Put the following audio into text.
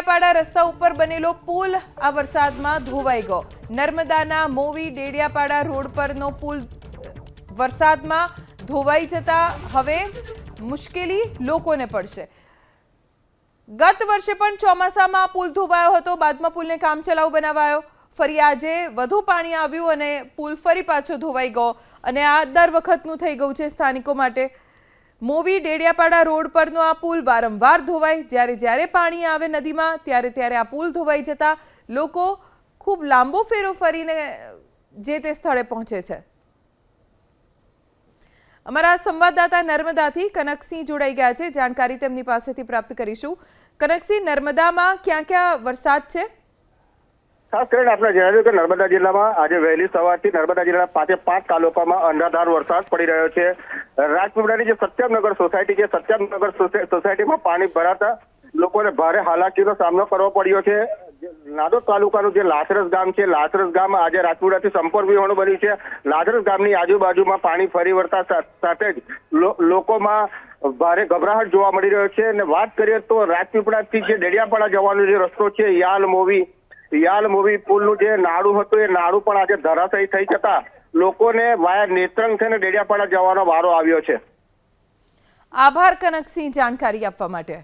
ડેડિયાપાડા રસ્તા ઉપર બનેલો પુલ આ વરસાદમાં ધોવાઈ ગયો। નર્મદાના મોવી ડેડિયાપાડા રોડ પરનો પુલ વરસાદમાં ધોવાઈ જતા હવે મુશ્કેલી લોકોને પડશે। ગત વર્ષે પણ ચોમાસામાં પુલ ધોવાયો હતો, બાદમાં પુલને કામચલાઉ બનાવાયો, ફરી આજે વધુ પાણી આવ્યું અને પુલ ફરી પાછો ધોવાઈ ગયો અને આ દર વખતનું થઈ ગયું છે સ્થાનિકો માટે। મોવી ડેડિયાપાડા રોડ પરનો આ પુલ વારંવાર ધોવાય, જ્યારે પાણી આવે નદીમાં ત્યારે આ પુલ ધોવાઈ જતા લોકો ખૂબ લાંબો ફેરો ફરીને જે તે સ્થળે પહોંચે છે। અમારા સંવાદદાતા નર્મદાથી કનકસિંહ જોડાઈ ગયા છે, જાણકારી તેમની પાસેથી પ્રાપ્ત કરીશું। કનકસિંહ, નર્મદામાં ક્યાં ક્યાં વરસાદ છે? ખાસ કરીને આપણે જણાવ્યું કે નર્મદા જિલ્લામાં આજે વહેલી સવારથી નર્મદા જિલ્લાના 5 તાલુકામાં અનરાધાર વરસાદ પડી રહ્યો છે। રાજપીપળાની જે સત્યમનગર સોસાયટી છે, સત્યમનગર સોસાયટીમાં પાણી ભરાતા લોકોને ભારે હાલાકીનો સામનો કરવો પડ્યો છે। નાદોદ તાલુકાનું જે લાસરસ ગામ છે, લાસરસ ગામ આજે રાજપીપળાથી સંપર્ક વિહોણું બન્યું છે। લાસરસ ગામની આજુબાજુમાં પાણી ફરી વળતા સાથે જ લોકોમાં ભારે ગભરાહટ જોવા મળી રહ્યો છે। અને વાત કરીએ તો રાજપીપળાથી જે ડેડિયાપાડા જવાનો જે રસ્તો છે, યાલ મોવી પુલનું જે નાળું હતું એ નાળું પણ આજે ધરાશાયી થઈ જતા લોકોને વાયા નેત્રંગ થઈને ડેડિયાપાડા જવાનો વારો આવ્યો છે। આભાર કનકસિંહ, જાણકારી આપવા માટે।